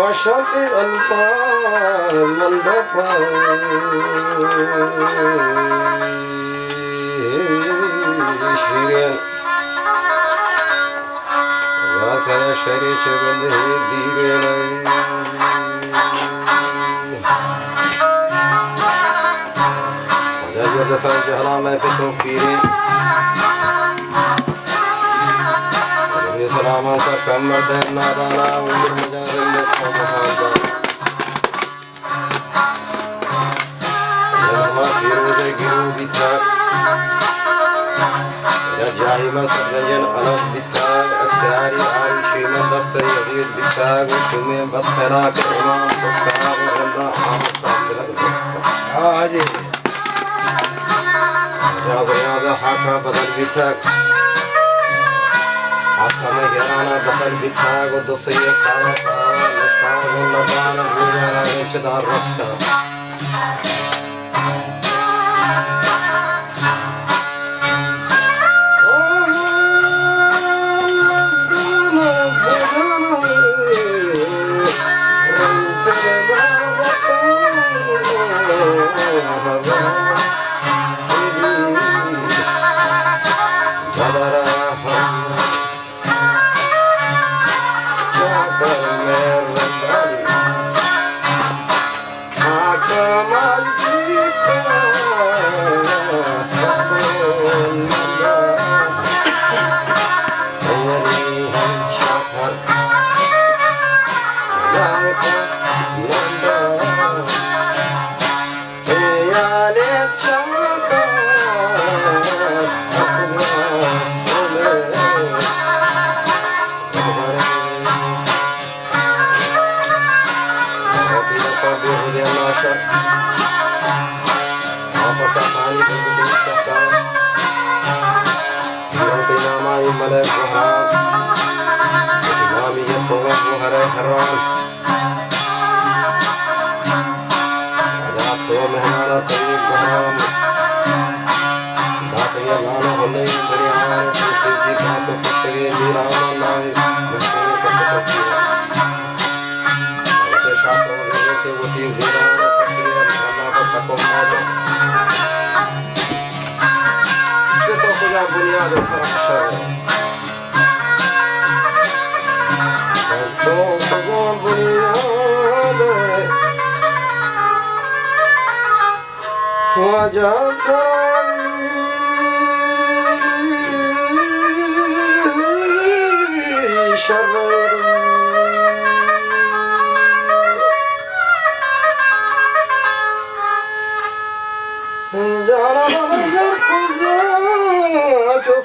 عشرة ألفان من دفع شيرين ذاك يا شريك بالهديرين وجاء دفع جهلا ما في توفيرين سلاما كمر دهنا دانا ومر مجارين لخوضها لما فيروز جيرو بيتاك رجعي مصر رجل علم بيتاك اختياري عايشي من دست يغير بيتاك وشمي بطخراك امام تشتاق وعندها حامل طاقل عادي رياضة حاكا بدل بيتاك حكم هرانا دخل بيتاك ودوسية خالقا نشتاق ونبانا بوجانا انشدار رفتا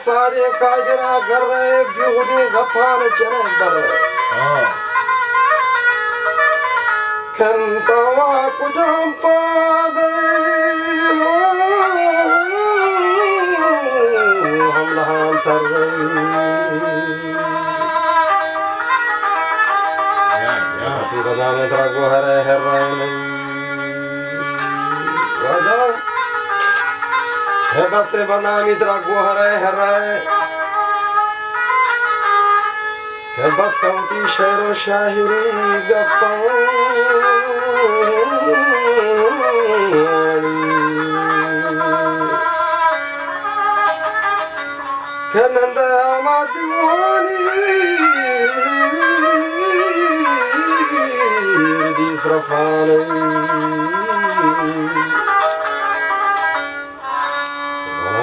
सारे काजरा कर रहे बिहुदी गफान चले बर खंतवा कुजम पादे हम लहान तर हसी बजा में तेरा को हरे है बसे बना मित्रा गुहरे हरे है बस कौती शेरो शाहिरी कनंद मादवानी दिसरफानी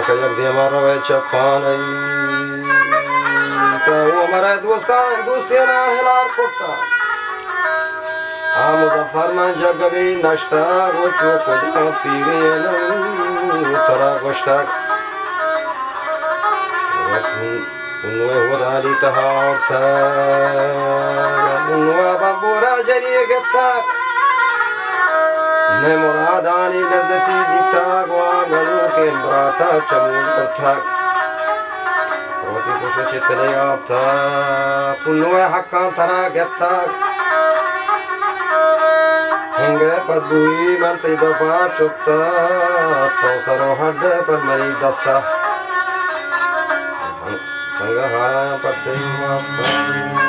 कजक दे मारा वे चपानी तो वो मरे दोस्तान दोस्तियाना हिलार कोटा आ मुजफ्फर में जगबी नष्टा वो चोको जा पीरियन तरा गोश्ता उन्वे हुदाली तहारता उन्वे बंबूरा जरिए गत्ता मैं मुरादानी लज़्ज़ती दिता ग्वागलू के ब्राता चमूल कथा रोटी कुछ चितले आपता पुन्नुए हक्का तरा गत्ता हंगे पदुई मंत्री दफा चुपता तो सरो हड्डे पर मेरी दस्ता संगहारा पत्ते वास्ता